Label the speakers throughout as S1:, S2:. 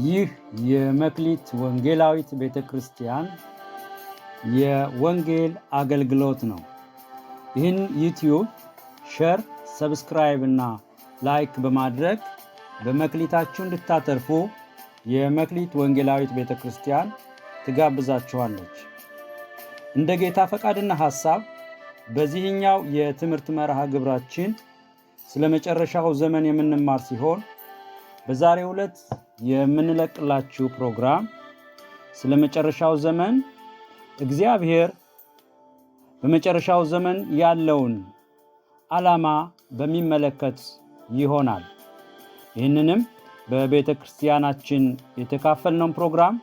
S1: ይህ የመክሊት ወንጌላዊት ቤተክርስቲያን የወንጌል አገልግሎት ነው። ይህን ዩቲዩብ ሼር፣ ሰብስክራይብ እና ላይክ በማድረግ በመክሊታችሁ እንድታተርፉ የመክሊት ወንጌላዊት ቤተክርስቲያን ትጋብዛችኋለች። እንደ ጌታ ፈቃድና ሐሳብ በዚህኛው የትምህርት መርሃ ግብራችን ስለ መጨረሻው ዘመን የምንማር ሲሆን በዛሬው ዕለት የምንለቅላችሁ ፕሮግራም ስለ መጨረሻው ዘመን እግዚአብሔር በመጨረሻው ዘመን ያለውን ዓላማ በሚመለከት ይሆናል። ይህንንም በቤተ ክርስቲያናችን የተካፈልነውን ፕሮግራም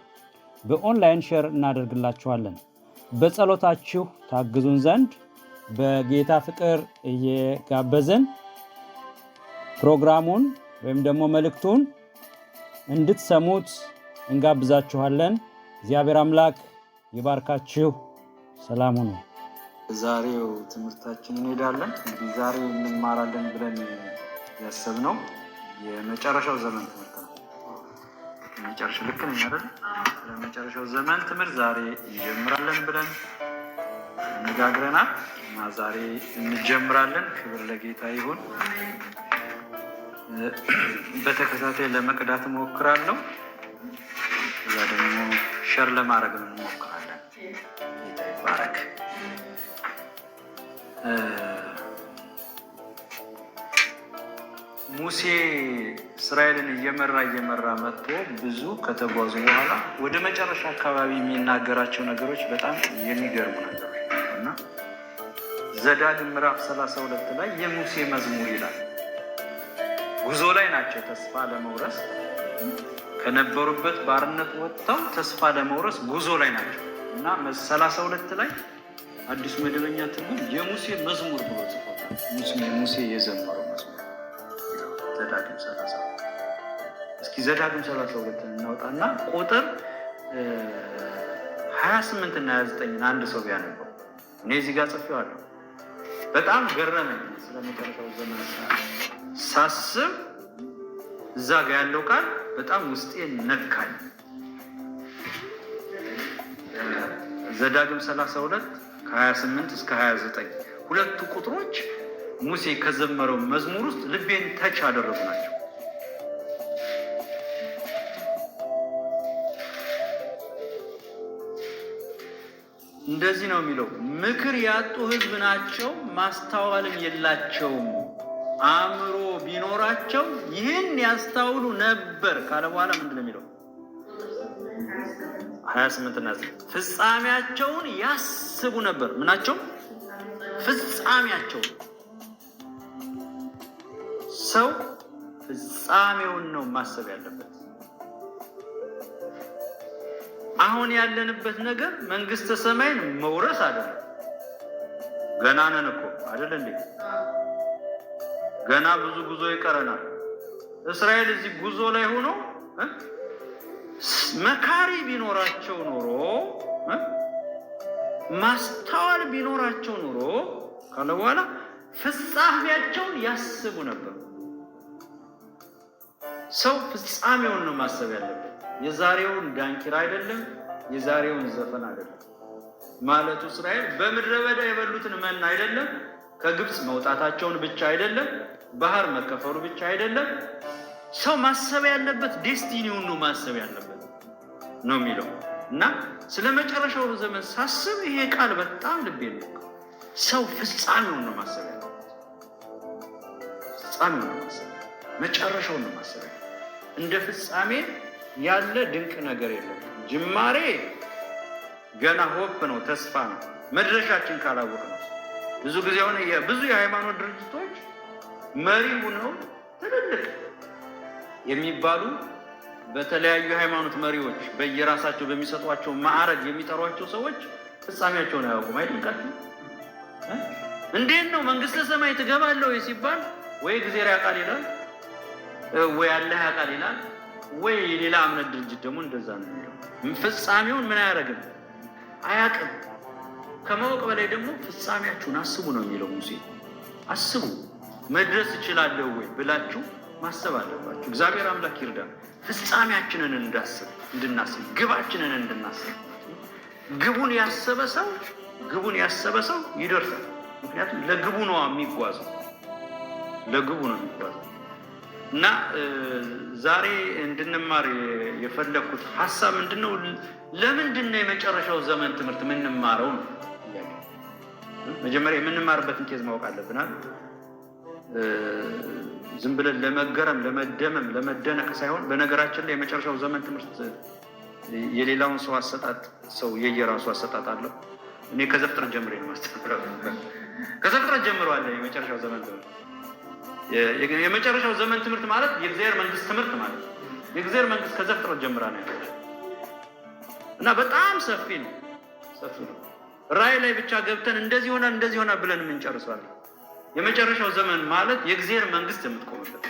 S1: በኦንላይን ሼር እናደርግላችኋለን። በጸሎታችሁ ታግዙን ዘንድ በጌታ ፍቅር እየጋበዝን ፕሮግራሙን ወይም ደግሞ መልእክቱን እንድትሰሙት እንጋብዛችኋለን። እግዚአብሔር አምላክ ይባርካችሁ። ሰላም ሁኑ።
S2: ዛሬው ትምህርታችን እንሄዳለን። እንግዲህ ዛሬ እንማራለን ብለን ያሰብነው የመጨረሻው ዘመን ትምህርት ነው። የመጨረሻው ልክ ነኝ አይደል? የመጨረሻው ዘመን ትምህርት ዛሬ እንጀምራለን ብለን ነጋግረናል እና ዛሬ እንጀምራለን። ክብር ለጌታ ይሁን። በተከታታይ ለመቅዳት እሞክራለሁ። እዛ ደግሞ ሸር ለማድረግ እንሞክራለን። ጌታ ይባረክ። ሙሴ እስራኤልን እየመራ መጥቶ ብዙ ከተጓዙ በኋላ ወደ መጨረሻ አካባቢ የሚናገራቸው ነገሮች በጣም የሚገርሙ ነገሮች እና ዘዳግም ምዕራፍ 32 ላይ የሙሴ መዝሙር ይላል። ጉዞ ላይ ናቸው። ተስፋ ለመውረስ ከነበሩበት ባርነት ወጥተው ተስፋ ለመውረስ ጉዞ ላይ ናቸው እና 32 ላይ አዲሱ መደበኛ ትርጉም የሙሴ መዝሙር ብሎ ጽፎታል። ሙሴ የዘመረው መዝሙር ዘዳግም 32። እስኪ ዘዳግም 32 እናውጣና ቁጥር 28 እና 29 አንድ ሰው ቢያነበው። እኔ እዚህ ጋር ጽፌዋለሁ። በጣም ገረመኝ። ስለመጨረሻው ዘመን ሳስብ እዛ ጋር ያለው ቃል በጣም ውስጤን ነካኝ። ዘዳግም 32 ከ28 እስከ 29 ሁለቱ ቁጥሮች ሙሴ ከዘመረው መዝሙር ውስጥ ልቤን ተች አደረጉ ናቸው። እንደዚህ ነው የሚለው፣ ምክር ያጡ ሕዝብ ናቸው፣ ማስተዋልም የላቸውም። አእምሮ ቢኖራቸው ይህን ያስተውሉ ነበር ካለ በኋላ ምንድን ነው የሚለው? 28 እና 9 ፍጻሜያቸውን ያስቡ ነበር። ምናቸው? ፍጻሜያቸው። ሰው ፍጻሜውን ነው ማሰብ ያለበት። አሁን ያለንበት ነገር መንግስተ ሰማይን መውረስ አይደለም። ገና ነን እኮ አይደል እንዴ? ገና ብዙ ጉዞ ይቀረናል። እስራኤል እዚህ ጉዞ ላይ ሆኖ መካሪ ቢኖራቸው ኖሮ ማስተዋል ቢኖራቸው ኖሮ ካለ በኋላ ፍጻሜያቸውን ያስቡ ነበር። ሰው ፍጻሜውን ነው ማሰብ ያለበት። የዛሬውን ዳንኪራ አይደለም፣ የዛሬውን ዘፈን አይደለም። ማለቱ እስራኤል በምድረ በዳ የበሉትን መና አይደለም፣ ከግብፅ መውጣታቸውን ብቻ አይደለም፣ ባህር መከፈሉ ብቻ አይደለም። ሰው ማሰብ ያለበት ዴስቲኒውን ነው ማሰብ ያለበት ነው የሚለው እና ስለ መጨረሻው ዘመን ሳስብ ይሄ ቃል በጣም ልቤ ነው። ሰው ፍጻሜውን ነው ማሰብ ያለበት። ፍጻሜውን ነው ማሰብ፣ መጨረሻውን ነው ማሰብ ያለበት። እንደ ፍጻሜ ያለ ድንቅ ነገር የለም። ጅማሬ ገና ሆፕ ነው፣ ተስፋ ነው። መድረሻችን ካላወቅ ነው። ብዙ ጊዜ አሁን ብዙ የሃይማኖት ድርጅቶች መሪ ሆነው ትልልቅ የሚባሉ በተለያዩ የሃይማኖት መሪዎች በየራሳቸው በሚሰጧቸው ማዕረግ የሚጠሯቸው ሰዎች ፍጻሜያቸውን አያውቁም። አይደንቃችሁ? እንዴት ነው መንግስተ ሰማይ ትገባለህ ወይ ሲባል ወይ እግዚአብሔር ያውቃል ይላል፣ ወይ አላህ ያውቃል ይላል፣ ወይ ሌላ እምነት ድርጅት ደግሞ እንደዛ ነው የሚለው። ፍጻሜውን ምን አያደርግም? አያውቅም። ከማወቅ በላይ ደግሞ ፍጻሜያችሁን አስቡ ነው የሚለው ሙሴ። አስቡ። መድረስ እችላለሁ ወይ ብላችሁ ማሰብ አለባችሁ። እግዚአብሔር አምላክ ይርዳን። ፍጻሜያችንን እንድናስብ ግባችንን እንድናስብ። ግቡን ያሰበ ሰው ይደርሳል። ምክንያቱም ለግቡ ነው የሚጓዘው። እና ዛሬ እንድንማር የፈለኩት ሐሳብ ምንድነው? ለምንድነው የመጨረሻው ዘመን ትምህርት የምንማረው ነው? መጀመሪያ የምንማርበትን ኬዝ ማወቅ አለብናል። ዝም ብለን ለመገረም፣ ለመደመም፣ ለመደነቅ ሳይሆን በነገራችን ላይ የመጨረሻው ዘመን ትምህርት የሌላውን ሰው አሰጣጥ ሰው የየራሱ አሰጣጥ አለው። እኔ ከዘፍጥረት ጀምሬ ነው ማስተምረው። ከዘፍጥረት ጀምሮ አለ የመጨረሻው ዘመን ትምህርት። የመጨረሻው ዘመን ትምህርት ማለት የእግዚአብሔር መንግስት ትምህርት ማለት ነው። የእግዚአብሔር መንግስት ከዘፍጥረት ጀምራ ነው ያለው እና በጣም ሰፊ ነው። ራእይ ላይ ብቻ ገብተን እንደዚህ ሆና ብለን እንጨርሳለን። የመጨረሻው ዘመን ማለት የእግዚአብሔር መንግስት የምትቆምበት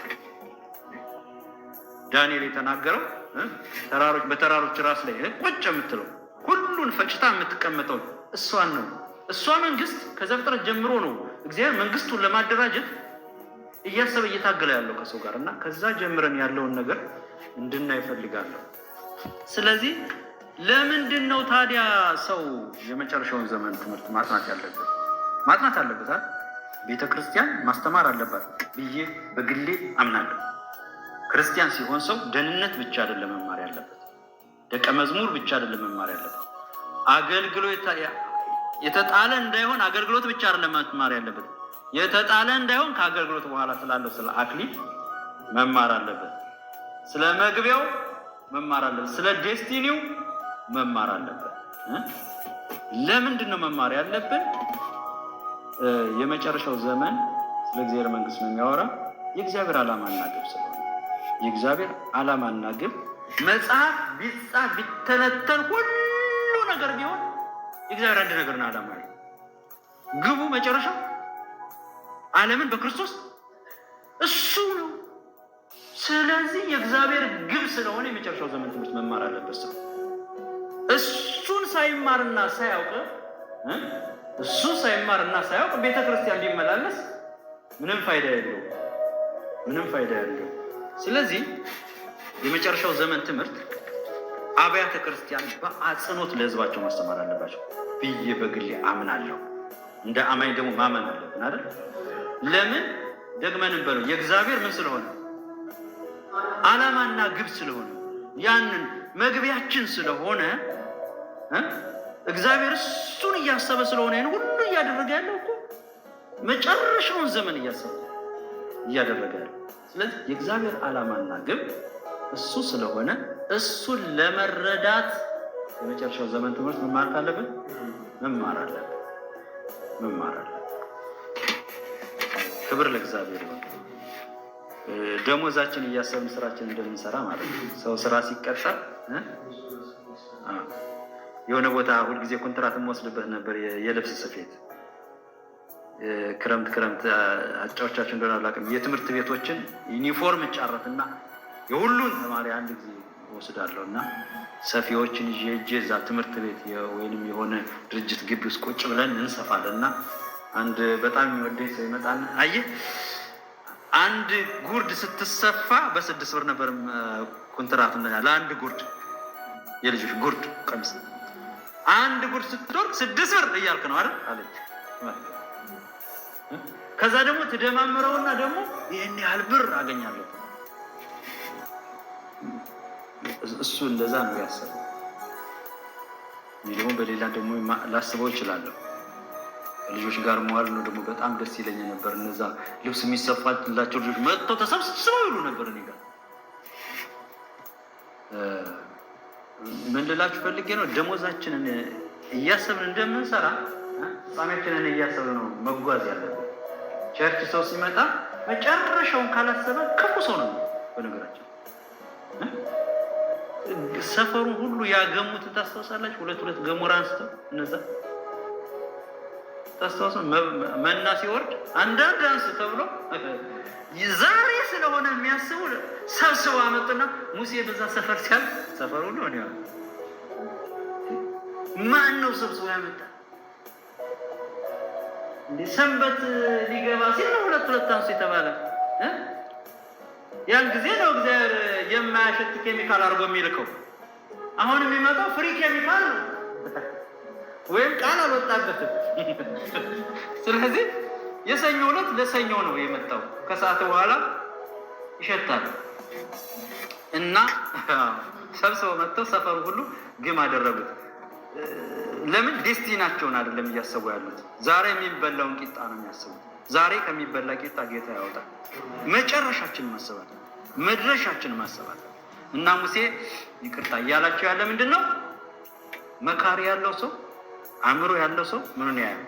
S2: ዳንኤል የተናገረው በተራሮች ራስ ላይ ቁጭ የምትለው ሁሉን ፈጭታ የምትቀመጠው እሷን ነው። እሷ መንግስት ከዘፍጥረት ጀምሮ ነው እግዚአብሔር መንግስቱን ለማደራጀት እያሰበ እየታገለ ያለው ከሰው ጋር እና ከዛ ጀምረን ያለውን ነገር እንድናይ እፈልጋለሁ። ስለዚህ ለምንድን ነው ታዲያ ሰው የመጨረሻውን ዘመን ትምህርት ማጥናት አለበት? ቤተክርስቲያን ማስተማር አለባት ብዬ በግሌ አምናለሁ። ክርስቲያን ሲሆን ሰው ደህንነት ብቻ አይደለም መማር ያለበት፣ ደቀ መዝሙር ብቻ አይደለም መማር ያለበት፣ አገልግሎት የተጣለ እንዳይሆን አገልግሎት ብቻ አይደለም መማር ያለበት፣ የተጣለ እንዳይሆን ከአገልግሎት በኋላ ስላለው ስለ አክሊል መማር አለበት፣ ስለ መግቢያው መማር አለበት፣ ስለ ዴስቲኒው መማር አለበት። ለምንድን ነው መማር ያለብን? የመጨረሻው ዘመን ስለ እግዚአብሔር መንግስት ነው የሚያወራ። የእግዚአብሔር ዓላማና ግብ ስለሆነ የእግዚአብሔር ዓላማና ግብ መጽሐፍ ቢጻፍ ቢተነተን ሁሉ ነገር ቢሆን የእግዚአብሔር አንድ ነገርና ዓላማ ነው። ግቡ መጨረሻው ዓለምን በክርስቶስ እሱ ነው። ስለዚህ የእግዚአብሔር ግብ ስለሆነ የመጨረሻው ዘመን ትምህርት መማር አለበት ሰው። እሱን ሳይማርና ሳያውቅ ቤተክርስቲያን ቢመላለስ ምንም ፋይዳ የለው። ስለዚህ የመጨረሻው ዘመን ትምህርት አብያተ ክርስቲያን በአጽንኦት ለህዝባቸው ማስተማር አለባቸው ብዬ በግሌ አምናለሁ። እንደ አማኝ ደግሞ ማመን አለብን አይደል? ለምን ደግመንም በለው የእግዚአብሔር ምን ስለሆነ ዓላማና ግብ ስለሆነ ያንን መግቢያችን ስለሆነ እግዚአብሔር እሱን እያሰበ ስለሆነ ይሄን ሁሉ እያደረገ ያለው እኮ መጨረሻውን ዘመን እያደረገ ያለው። ስለዚህ የእግዚአብሔር ዓላማና ግብ እሱ ስለሆነ እሱን ለመረዳት የመጨረሻው ዘመን ትምህርት መማር ካለብን መማር አለብን። ክብር ለእግዚአብሔር ይሁን። ደሞዛችን እያሰብን ስራችን እንደምንሰራ ማለት ነው። ሰው ስራ ሲቀጠር የሆነ ቦታ ሁልጊዜ ኮንትራት የምወስድበት ነበር የልብስ ስፌት። ክረምት አጫዎቻችን እንደሆነ አላውቅም። የትምህርት ቤቶችን ዩኒፎርም ጫረትና የሁሉን ተማሪ አንድ ጊዜ ወስዳለሁ እና ሰፊዎችን ይዤ እዛ ትምህርት ቤት ወይንም የሆነ ድርጅት ግቢ ውስጥ ቁጭ ብለን እንሰፋለን እና አንድ በጣም የሚወደኝ ሰው ይመጣና አየህ አንድ ጉርድ ስትሰፋ በ6 ብር ነበር ኮንትራት ለአንድ ጉርድ የልጆች ጉርድ ቀሚስ አንድ ጉርድ ስትወርቅ 6 ብር እያልክ ነው አይደል አለች። ከዛ ደግሞ ትደማምረውና ደግሞ ይሄን ያህል ብር አገኛለሁ። እሱ እንደዛ ነው ያሰበው። እኔ ደግሞ በሌላ ደግሞ ላስበው እችላለሁ። ልጆች ጋር መዋል ነው ደግሞ በጣም ደስ ይለኝ ነበር። እነዛ ልብስ የሚሰፋላቸው ልጆች መጥተው ተሰብስበው ይሉ ነበር እኔ ጋር። ምን ልላችሁ ፈልጌ ነው፣ ደሞዛችንን እያሰብን እንደምንሰራ ፍጻሜያችንን እያሰብን ነው መጓዝ ያለብን። ቸርች ሰው ሲመጣ መጨረሻውን ካላሰበ ክፉ ሰው ነው። በነገራችን ሰፈሩን ሁሉ ያገሙትን ታስታውሳላችሁ? 2 ገሞራ አንስተው እነዛ ታስታውሱ? መና ሲወርድ አንዳንድ አንስ ተብሎ ዛሬ ስለሆነ የሚያስቡ ሰብስበው አመጡና ሙሴ በዛ ሰፈር ሲያል ሰፈሩ ሁሉ ነው ያለው። ማን ነው ሰብስቦ ያመጣ? እንደ ሰንበት ሊገባ ሲል ነው 2 አንስ የተባለ ያን ጊዜ ነው እግዚአብሔር የማያሸት ኬሚካል አድርጎ የሚልከው። አሁን የሚመጣው ፍሪ ኬሚካል ነው ወይም ቃል አልወጣበትም። ስለዚህ የሰኞ ዕለት ለሰኞ ነው የመጣው። ከሰዓት በኋላ ይሸታል እና ሰብስበው መጥተው ሰፈሩ ሁሉ ግም አደረጉት። ለምን? ዴስቲናቸውን አይደለም እያሰቡ ያሉት። ዛሬ የሚበላውን ቂጣ ነው የሚያስቡት። ዛሬ ከሚበላ ቂጣ ጌታ ያወጣል። መጨረሻችን ማሰባት፣ መድረሻችን ማሰባት እና ሙሴ ይቅርታ እያላቸው ያለ ምንድን ነው? መካሪ ያለው ሰው፣ አእምሮ ያለው ሰው ምኑን ያያል?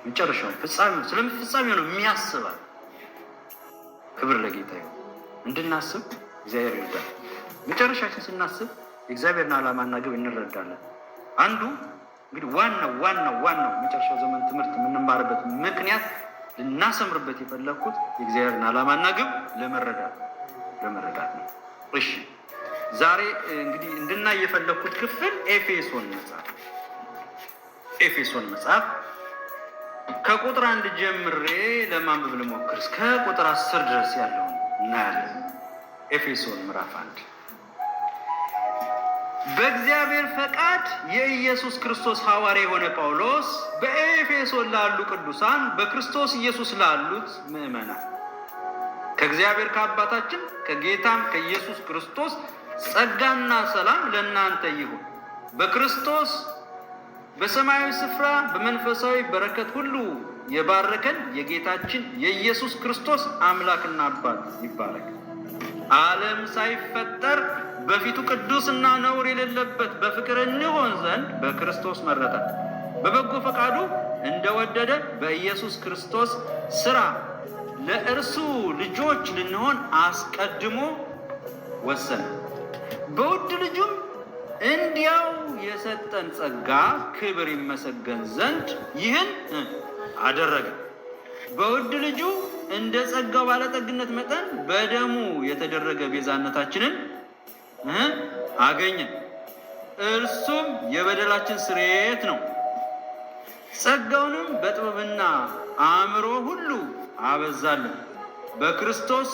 S2: መጨረሻው ፍጻሜው፣ ስለፍጻሜው ነው የሚያስባል። ክብር ለጌታ ይሁን። እንድናስብ እግዚአብሔር ይርዳል። መጨረሻችን ስናስብ የእግዚአብሔርን ዓላማና ግብ እንረዳለን። አንዱ እንግዲህ ዋናው መጨረሻው ዘመን ትምህርት የምንማርበት ምክንያት ልናሰምርበት የፈለኩት የእግዚአብሔርን ዓላማና ግብ ለመረዳት ነው። እሺ ዛሬ እንግዲህ እንድናይ የፈለኩት ክፍል ኤፌሶን መጽሐፍ ከቁጥር 1 ጀምሬ ለማንበብ ልሞክር። እስከ ቁጥር 10 ድረስ ያለውን እናያለን። ኤፌሶን ምዕራፍ 1 በእግዚአብሔር ፈቃድ የኢየሱስ ክርስቶስ ሐዋርያ የሆነ ጳውሎስ በኤፌሶን ላሉ ቅዱሳን በክርስቶስ ኢየሱስ ላሉት ምዕመናን ከእግዚአብሔር ከአባታችን ከጌታም ከኢየሱስ ክርስቶስ ጸጋና ሰላም ለእናንተ ይሁን። በክርስቶስ በሰማያዊ ስፍራ በመንፈሳዊ በረከት ሁሉ የባረከን የጌታችን የኢየሱስ ክርስቶስ አምላክና አባት ይባረክ። ዓለም ሳይፈጠር በፊቱ ቅዱስና ነውር የሌለበት በፍቅር እንሆን ዘንድ በክርስቶስ መረጠን። በበጎ ፈቃዱ እንደወደደ በኢየሱስ ክርስቶስ ሥራ ለእርሱ ልጆች ልንሆን አስቀድሞ ወሰነ። በውድ ልጁም እንዲያው የሰጠን ጸጋ ክብር ይመሰገን ዘንድ ይህን አደረገ። በውድ ልጁ እንደ ጸጋው ባለጠግነት መጠን በደሙ የተደረገ ቤዛነታችንን አገኘን። እርሱም የበደላችን ስርየት ነው። ጸጋውንም በጥበብና አእምሮ ሁሉ አበዛልን። በክርስቶስ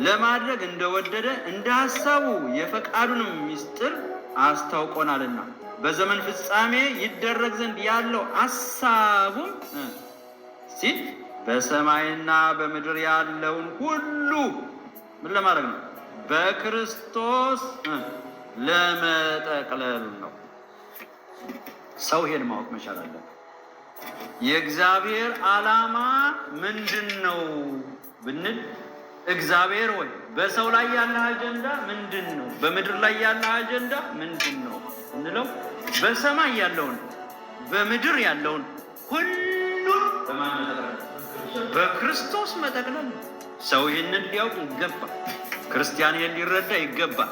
S2: ለማድረግ እንደወደደ እንደ ሐሳቡ የፈቃዱንም ምስጢር አስታውቆናልና በዘመን ፍጻሜ ይደረግ ዘንድ ያለው ሐሳቡም ሲል በሰማይና በምድር ያለውን ሁሉ ምን ለማድረግ ነው? በክርስቶስ ለመጠቅለል ነው። ሰው ይሄን ማወቅ መቻል አለበት። የእግዚአብሔር ዓላማ ምንድን ነው ብንል፣ እግዚአብሔር ወይ በሰው ላይ ያለ አጀንዳ ምንድን ነው? በምድር ላይ ያለ አጀንዳ ምንድን ነው እንለው፣ በሰማይ ያለውን በምድር ያለውን ሁሉን በማን መጠቅለል? በክርስቶስ መጠቅለል። ሰው ይህንን ሊያውቅ ይገባል። ክርስቲያን ይህን ሊረዳ ይገባል።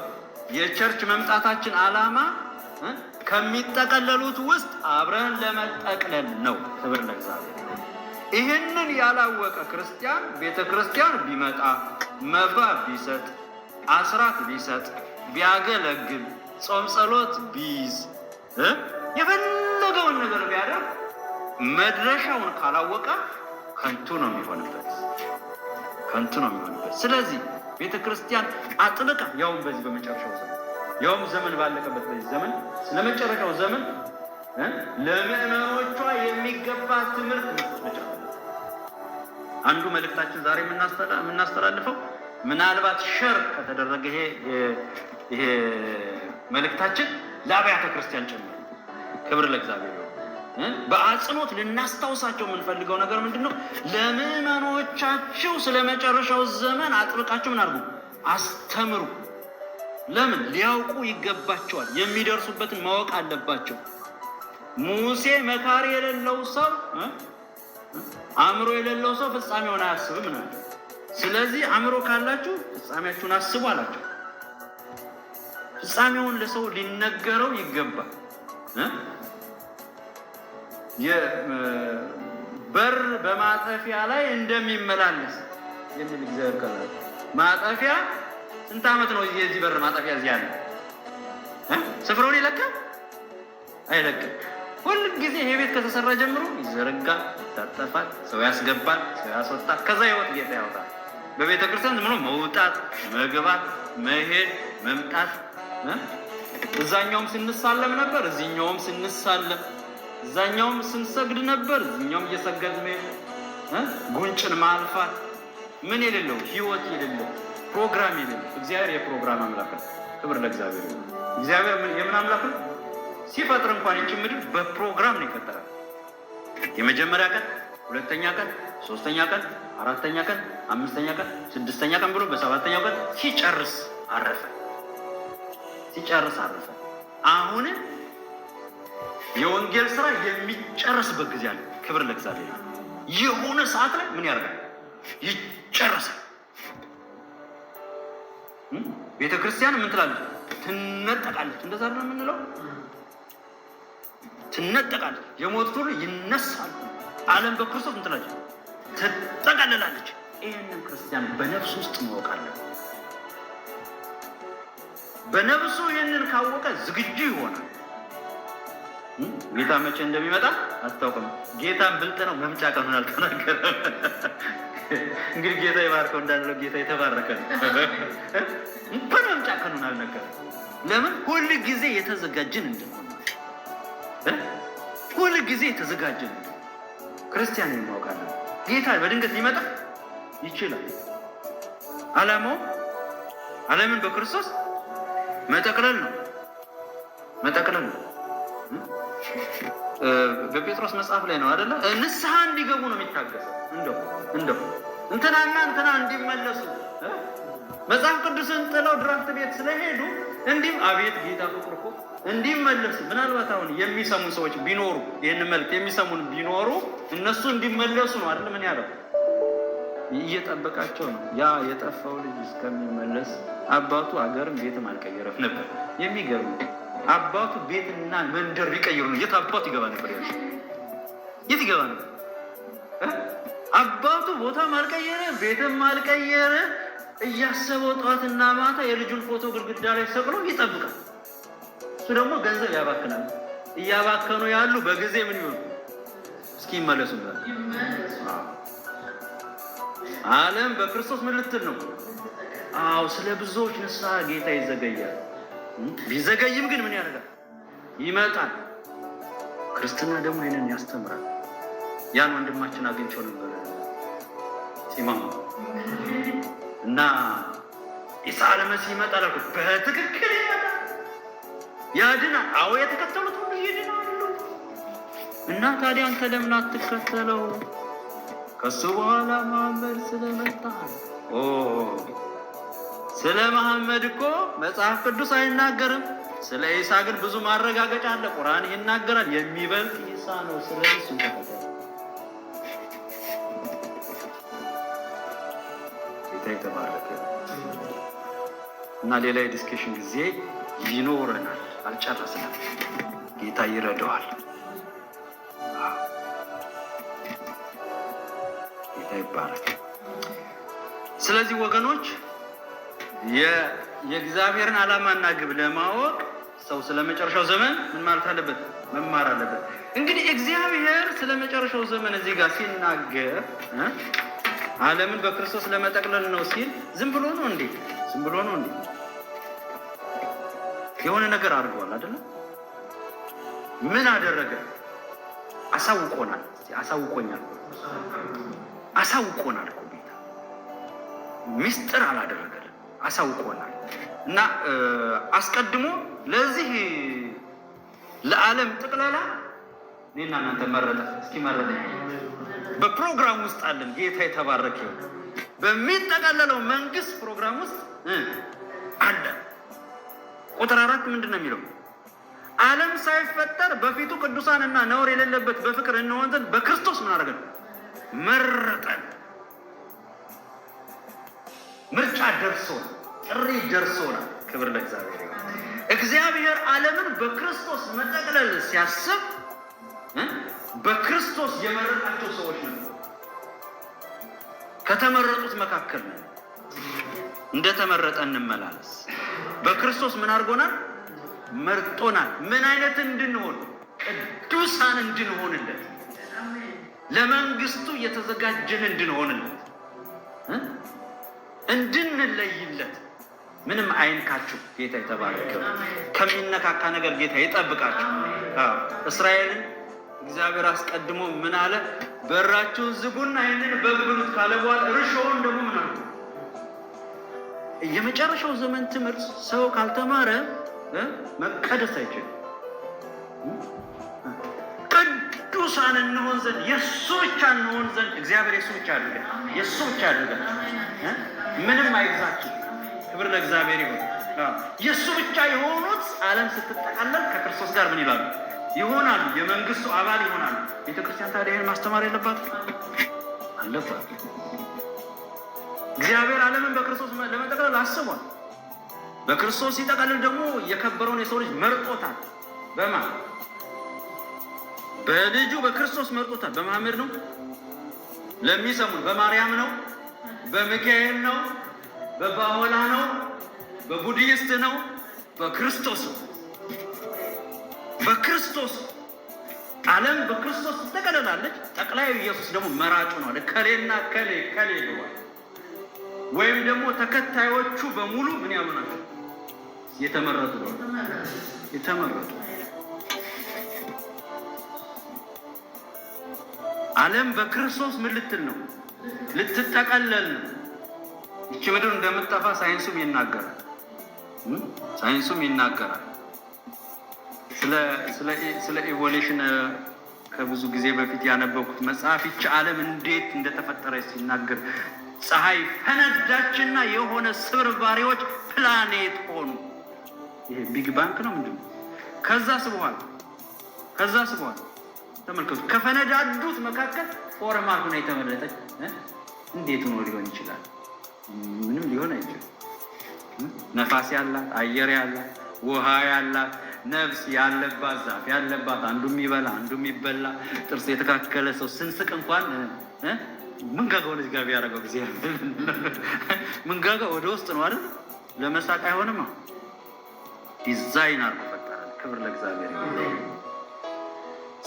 S2: የቸርች መምጣታችን ዓላማ ከሚጠቀለሉት ውስጥ አብረን ለመጠቅለል ነው። ክብር ለእግዚአብሔር። ይህንን ያላወቀ ክርስቲያን ቤተ ክርስቲያን ቢመጣ መባ ቢሰጥ፣ አስራት ቢሰጥ፣ ቢያገለግል፣ ጾም ጸሎት ቢይዝ፣ የፈለገውን ነገር ቢያደርግ መድረሻውን ካላወቀ ከንቱ ነው የሚሆንበት። ስለዚህ ቤተ ክርስቲያን አጥብቃ ያውም በዚህ በመጨረሻው ዘመን ያውም ዘመን ባለቀበት በዚህ ዘመን ስለመጨረሻው ዘመን ለምዕመኖቿ የሚገባ ትምህርት መስጠት። አንዱ መልእክታችን ዛሬ የምናስተላልፈው ምናልባት ሸር ከተደረገ ይሄ መልእክታችን ለአብያተ ክርስቲያን ጭምር። ክብር ለእግዚአብሔር። በአጽንኦት ልናስታውሳቸው የምንፈልገው ነገር ምንድን ነው? ለምዕመኖቻችሁ ስለመጨረሻው ዘመን አጥብቃችሁ ምን አድርጉ? አስተምሩ። ለምን? ሊያውቁ ይገባቸዋል። የሚደርሱበትን ማወቅ አለባቸው። ሙሴ መካሪ የሌለው ሰው፣ አእምሮ የሌለው ሰው ፍጻሜውን አያስብም ነው። ስለዚህ አእምሮ ካላችሁ ፍጻሜያችሁን አስቡ አላቸው። ፍጻሜውን ለሰው ሊነገረው ይገባል። በር በማጠፊያ ላይ እንደሚመላለስ የሚል እግዚአብሔር ቃል። ማጠፊያ ስንት ዓመት ነው የዚህ በር ማጠፊያ እዚህ ያለ? ስፍራውን ይለካል? አይለቅም። ሁል ጊዜ ይሄ ቤት ከተሰራ ጀምሮ ይዘረጋል፣ ይታጠፋል፣ ሰው ያስገባል፣ ሰው ያስወጣል። ከዛ ህይወት ጌታ ያወጣል። በቤተ ክርስቲያን ዝም ብሎ መውጣት፣ መግባት፣ መሄድ፣ መምጣት። እዛኛውም ስንሳለም ነበር፣ እዚህኛውም ስንሳለም፣ እዛኛውም ስንሰግድ ነበር፣ እዚህኛውም እየሰገድ መሄድ፣ ጉንጭን ማልፋት፣ ምን የሌለው ህይወት የሌለው ፕሮግራም የሌለው። እግዚአብሔር የፕሮግራም አምላክ ነው። ክብር ለእግዚአብሔር ይሁን። እግዚአብሔር የምን አምላክ ነው? ሲፈጥር እንኳን ይህች ምድር በፕሮግራም ነው የፈጠራት። የመጀመሪያ ቀን፣ ሁለተኛ ቀን፣ ሶስተኛ ቀን፣ አራተኛ ቀን፣ አምስተኛ ቀን፣ ስድስተኛ ቀን ብሎ በሰባተኛው ቀን ሲጨርስ አረፈ። አሁን የወንጌል ስራ የሚጨርስበት ጊዜ አለ። ክብር ለእግዚአብሔር። የሆነ ሰዓት ላይ ምን ያደርጋል? ይጨርሳል። ቤተ ክርስቲያን ምን ትላለች? ትነጠቃለች። እንደዛ ነው የምንለው። ትነጠቃለች። የሞቱት ሁሉ ይነሳሉ። ዓለም በክርስቶስ ምን ትላለች? ትጠቀልላለች። ይህንን ክርስቲያን በነፍሱ ውስጥ ማወቅ አለበት። በነፍሱ ይህንን ካወቀ ዝግጁ ይሆናል። ጌታ መቼ እንደሚመጣ አታውቅም። ጌታን ብልጥ ነው፣ መምጫ ቀኑን አልተናገረም። እንግዲህ ጌታ ይባርከው እንዳለው ጌታ የተባረከ ነው። በመምጫ ቀኑን አልነገረም። ለምን? ሁል ጊዜ የተዘጋጀን እንድንሆን፣ ሁል ጊዜ የተዘጋጀን ክርስቲያን እናውቃለን። ጌታ በድንገት ሊመጣ ይችላል። ዓላማው ዓለምን በክርስቶስ መጠቅለል ነው። በጴጥሮስ መጽሐፍ ላይ ነው አይደለ? ንስሐ እንዲገቡ ነው የሚታገሰው። እንደው እንትናና እንትና እንዲመለሱ መጽሐፍ ቅዱስን ጥለው ድራፍት ቤት ስለሄዱ እንዲህም አቤት ጌታ ፍቅር እኮ እንዲመለሱ። ምናልባት አሁን የሚሰሙ ሰዎች ቢኖሩ ይህን መልዕክት የሚሰሙን ቢኖሩ እነሱ እንዲመለሱ ነው አይደል? ምን ያለው እየጠበቃቸው ነው። ያ የጠፋው ልጅ እስከሚመለስ አባቱ አገርም ቤትም አልቀየረም ነበር። የሚገርም አባቱ ቤትና መንደር ቢቀይሩ ነው የት አባቱ ይገባ ነበር? የት ይገባ ነበር? አባቱ ቦታም አልቀየረ ቤትም አልቀየረ። እያሰበው ጠዋትና ማታ የልጁን ፎቶ ግድግዳ ላይ ሰቅሎ ይጠብቃል። እሱ ደግሞ ገንዘብ ያባክናል። እያባከኑ ያሉ በጊዜ ምን ይሆኑ? እስኪ ይመለሱ። ዓለም በክርስቶስ ምን ልትል ነው? አዎ፣ ስለ ብዙዎች ንስሐ ጌታ ይዘገያል። ቢዘገይም ግን ምን ያደርጋል? ይመጣል። ክርስትና ደግሞ ይህንን ያስተምራል። ያን ወንድማችን አግኝቼው ነበር ሲማማ እና ኢሳ ለመሲህ ይመጣል አልኩት። በትክክል ይመጣል፣ ያድናል። አዎ የተከተሉት ሁሉ ይድናሉ። እና ታዲያ አንተ ለምን አትከተለው? ከሱ በኋላ መሐመድ ስለመጣ ስለ መሐመድ እኮ መጽሐፍ ቅዱስ አይናገርም። ስለ ኢሳ ግን ብዙ ማረጋገጫ አለ። ቁርአን ይናገራል። የሚበልጥ ኢሳ ነው። ስለዚህ እሱ ተከተለ። ጌታ የተባረከ እና ሌላ የዲስከሽን ጊዜ ይኖረናል። አልጨረስንም። ጌታ ይረዳዋል። ጌታ ይባረክ። ስለዚህ ወገኖች የእግዚአብሔርን ዓላማና ግብ ለማወቅ ሰው ስለመጨረሻው ዘመን ምን ማለት አለበት? መማር አለበት። እንግዲህ እግዚአብሔር ስለመጨረሻው ዘመን እዚህ ጋር ሲናገር ዓለምን በክርስቶስ ለመጠቅለል ነው ሲል ዝም ብሎ ነው እንዴ? ዝም ብሎ ነው እንዴ? የሆነ ነገር አድርጓል አይደለም? ምን አደረገ? አሳውቆናል። አሳውቆናል እኮ ጌታ ሚስጥር አላደረገም። አሳውቆናል። እና አስቀድሞ ለዚህ ለዓለም ጥቅለላ እኔና እናንተ መረጠ። እስኪ መረጠ በፕሮግራም ውስጥ አለን። ጌታ የተባረከ በሚጠቀለለው መንግስት ፕሮግራም ውስጥ አለ። ቁጥር 4 ምንድን ነው የሚለው? ዓለም ሳይፈጠር በፊቱ ቅዱሳንና ነውር የሌለበት በፍቅር እንሆን ዘንድ በክርስቶስ ምን አደረገን? መረጠን። ምርጫ ደርሶናል። ጥሪ ደርሶናል። ክብር ለእግዚአብሔር ይሁን። እግዚአብሔር ዓለምን በክርስቶስ መጠቅለል ሲያስብ በክርስቶስ የመረጣቸው ሰዎች ነበሩ። ከተመረጡት መካከል ነው። እንደተመረጠ እንመላለስ። በክርስቶስ ምን አድርጎናል? መርጦናል። ምን አይነት እንድንሆን? ቅዱሳን እንድንሆንለት፣ ለመንግስቱ የተዘጋጀን እንድንሆንለት። እንድንለይለት ምንም አይንካችሁ። ጌታ የተባረከ ከሚነካካ ነገር ጌታ ይጠብቃችሁ። እስራኤልን እግዚአብሔር አስቀድሞ ምን አለ? በራችሁን ዝጉና ይህንን በግብሉት ካለ በኋላ እርሾውን ደግሞ ምን አለ? የመጨረሻው ዘመን ትምህርት ሰው ካልተማረ መቀደስ አይችልም። ቅዱሳን እንሆን ዘንድ የእሱ ብቻ እንሆን ዘንድ እግዚአብሔር የእሱ ብቻ አድርገን የእሱ ብቻ አድርገን ምንም አይግዛችሁ። ክብር ለእግዚአብሔር ይሁን። የእሱ ብቻ የሆኑት ዓለም ስትጠቃለል ከክርስቶስ ጋር ምን ይላሉ? ይሆናሉ። የመንግስቱ አባል ይሆናሉ። ቤተክርስቲያን ታዲያ ይህን ማስተማር የለባትም? አለባት። እግዚአብሔር ዓለምን በክርስቶስ ለመጠቅለል አስቧል። በክርስቶስ ሲጠቀልል ደግሞ የከበረውን የሰው ልጅ መርጦታል። በማን? በልጁ በክርስቶስ መርጦታል። በመሐመድ ነው ለሚሰሙን፣ በማርያም ነው፣ በሚካኤል ነው፣ በባሆላ ነው፣ በቡድሂስት ነው፣ በክርስቶስ ነው። በክርስቶስ ዓለም በክርስቶስ ትጠቀልላለች። ጠቅላዩ ኢየሱስ ደግሞ መራጩ ነው። ከሌና ከሌ ይለዋል። ወይም ደግሞ ተከታዮቹ በሙሉ ምን ያሉ ናቸው? የተመረጡ ነው። የተመረጡ ዓለም በክርስቶስ ምን ልትል ነው? ልትጠቀለል ነው። ይቺ ምድር እንደምትጠፋ ሳይንሱም ይናገራል። ስለ ኢቮሉሽን ከብዙ ጊዜ በፊት ያነበብኩት መጽሐፍ ይቺ ዓለም እንዴት እንደተፈጠረ ሲናገር ፀሐይ ፈነዳችና የሆነ ስብርባሪዎች ፕላኔት ሆኑ። ይሄ ቢግ ባንክ ነው ምንድን ነው? ከዛስ በኋላ ተመልከቱ፣ ከፈነዳዱት መካከል ፎርማል ሆና የተመረጠች እንዴት ሆኖ ሊሆን ይችላል? ምንም ሊሆን አይችልም። ነፋስ ያላት፣ አየር ያላት፣ ውሃ ያላት፣ ነፍስ ያለባት፣ ዛፍ ያለባት፣ አንዱ የሚበላ አንዱ የሚበላ፣ ጥርስ የተካከለ ሰው ስንስቅ እንኳን መንጋጋው ልጅ ጋር ቢያደርገው ጊዜ መንጋጋ ወደ ውስጥ ነው አይደል? ለመሳቅ አይሆንም። ዲዛይን አድርጎ ፈጠረ። ክብር ለእግዚአብሔር።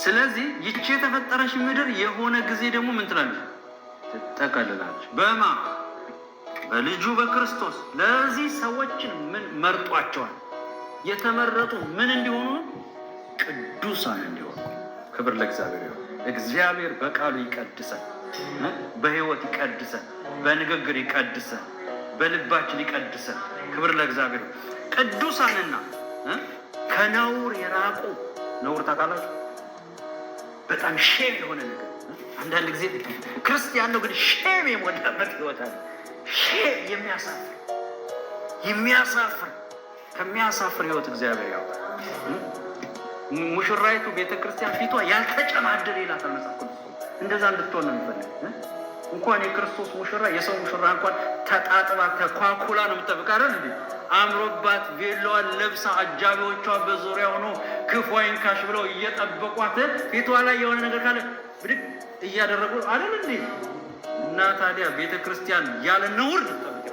S2: ስለዚህ ይቺ የተፈጠረች ምድር የሆነ ጊዜ ደግሞ ምን ትላለች? ትጠቀልላለች። በማ? በልጁ በክርስቶስ። ለዚህ ሰዎችን ምን መርጧቸዋል? የተመረጡ ምን እንዲሆኑ? ቅዱሳን እንዲሆኑ። ክብር ለእግዚአብሔር። እግዚአብሔር በቃሉ ይቀድሰን፣ በህይወት ይቀድሰን፣ በንግግር ይቀድሰን፣ በልባችን ይቀድሰን። ክብር ለእግዚአብሔር። ቅዱሳንና ከነውር የራቁ ነውር ታውቃላችሁ? በጣም ሼም የሆነ ነገር። አንዳንድ ጊዜ ክርስቲያን ነው ግን ሼም የሞላበት ህይወት አለ። ሼም የሚያሳፍር ከሚያሳፍር ህይወት እግዚአብሔር ያውጣል። ሙሽራይቱ ቤተክርስቲያን ፊቷ ያልተጨማደደ ይላታል መጽሐፍ ቅዱስ። እንደዛ እንድትሆን ነው የሚፈልግ። እንኳን የክርስቶስ ሙሽራ የሰው ሙሽራ እንኳን ተጣጥባ ተኳኩላ ነው የምትጠብቅ አይደል እንዴ? አምሮባት ቬሎዋን ለብሳ አጃቢዎቿ በዙሪያ ሆኖ ክፉ አይንካሽ ብለው እየጠበቋት ፊቷ ላይ የሆነ ነገር ካለ ብድግ እያደረጉ አይደል እንዴ? እና ታዲያ ቤተክርስቲያን ያለ ነውር ልትጠብቅ።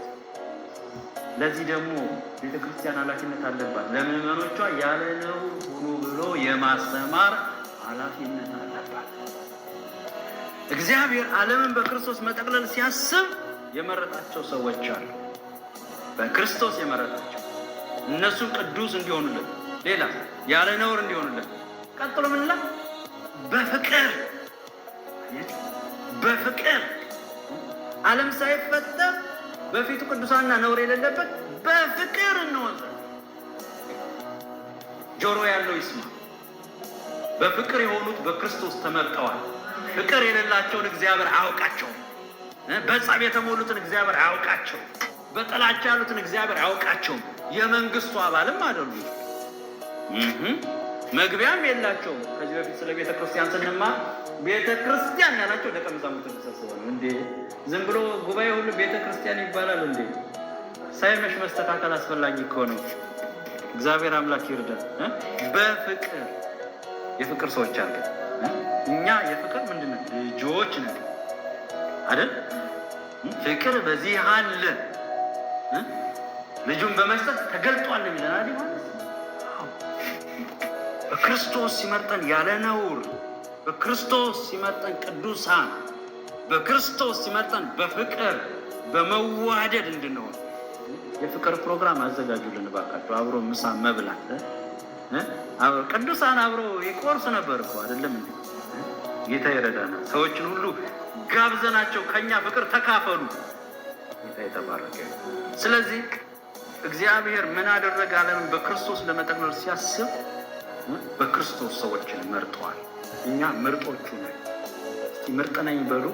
S2: ለዚህ ደግሞ ቤተክርስቲያን ኃላፊነት አለባት። ለምዕመኖቿ ያለ ነውር ሁኑ ብሎ የማስተማር ኃላፊነት አለባት። እግዚአብሔር ዓለምን በክርስቶስ መጠቅለል ሲያስብ የመረጣቸው ሰዎች አሉ። በክርስቶስ የመረጣቸው እነሱም ቅዱስ እንዲሆኑለት፣ ሌላ ያለ ነውር እንዲሆኑለት። ቀጥሎ ምን ይላል? በፍቅር ዓለም ሳይፈጠር በፊቱ ቅዱሳንና ነውር የሌለበት በፍቅር እንሆን ዘንድ። ጆሮ ያለው ይስማ። በፍቅር የሆኑት በክርስቶስ ተመርጠዋል። ፍቅር የሌላቸውን እግዚአብሔር አያውቃቸውም። በጸብ የተሞሉትን እግዚአብሔር አያውቃቸውም። በጥላቻ ያሉትን እግዚአብሔር አያውቃቸውም። የመንግስቱ አባልም አይደሉም። መግቢያም የላቸውም። ከዚህ በፊት ስለ ቤተ ክርስቲያን ስንማር ቤተ ክርስቲያን ያላቸው ደቀ መዛሙርት ተሰብስበው ነው እንዴ? ዝም ብሎ ጉባኤ ሁሉ ቤተ ክርስቲያን ይባላል እንዴ? ሳይመሽ መስተካከል አስፈላጊ እኮ ነው። እግዚአብሔር አምላክ ይርዳል። በፍቅር የፍቅር ሰዎች አሉ። እኛ የፍቅር ምንድነው? ልጆች ነን አይደል? ፍቅር በዚህ አለ። ልጁን በመስጠት ተገልጧል የሚለን አይደል? በክርስቶስ ሲመርጠን ያለ ነውር፣ በክርስቶስ ሲመርጠን ቅዱሳን፣ በክርስቶስ ሲመርጠን በፍቅር በመዋደድ እንድንሆን የፍቅር ፕሮግራም አዘጋጁልን እባካችሁ። አብሮ ምሳ መብላት ቅዱሳን አብሮ ይቆርሱ ነበር እኮ አይደለም እንዴ? ጌታ ይረዳናል። ሰዎችን ሁሉ ጋብዘናቸው ከኛ ፍቅር ተካፈሉ። ጌታ የተባረከ። ስለዚህ እግዚአብሔር ምን አደረገ? ዓለምን በክርስቶስ ለመጠቅለል ሲያስብ በክርስቶስ ሰዎችን መርጠዋል። እኛ ምርጦቹ ነን። ምርጥ ነኝ በሉ።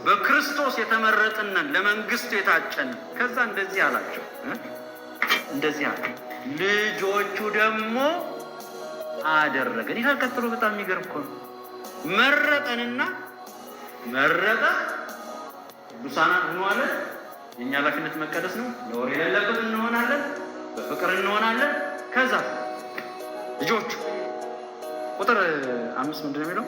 S2: በክርስቶስ የተመረጥነን፣ ለመንግስቱ የታጨን። ከዛ እንደዚህ አላቸው፣ እንደዚህ አለ፣ ልጆቹ ደግሞ አደረገን። ይህ ቀጥሎ በጣም የሚገርም እኮ ነው። መረጠንና መረጠ ቅዱሳን እንሆናለን። የእኛ ኃላፊነት መቀደስ ነው። ለወሬ የሌለበት እንሆናለን፣ በፍቅር እንሆናለን። ከዛ ልጆቹ ቁጥር 5 ምንድን ነው የሚለው?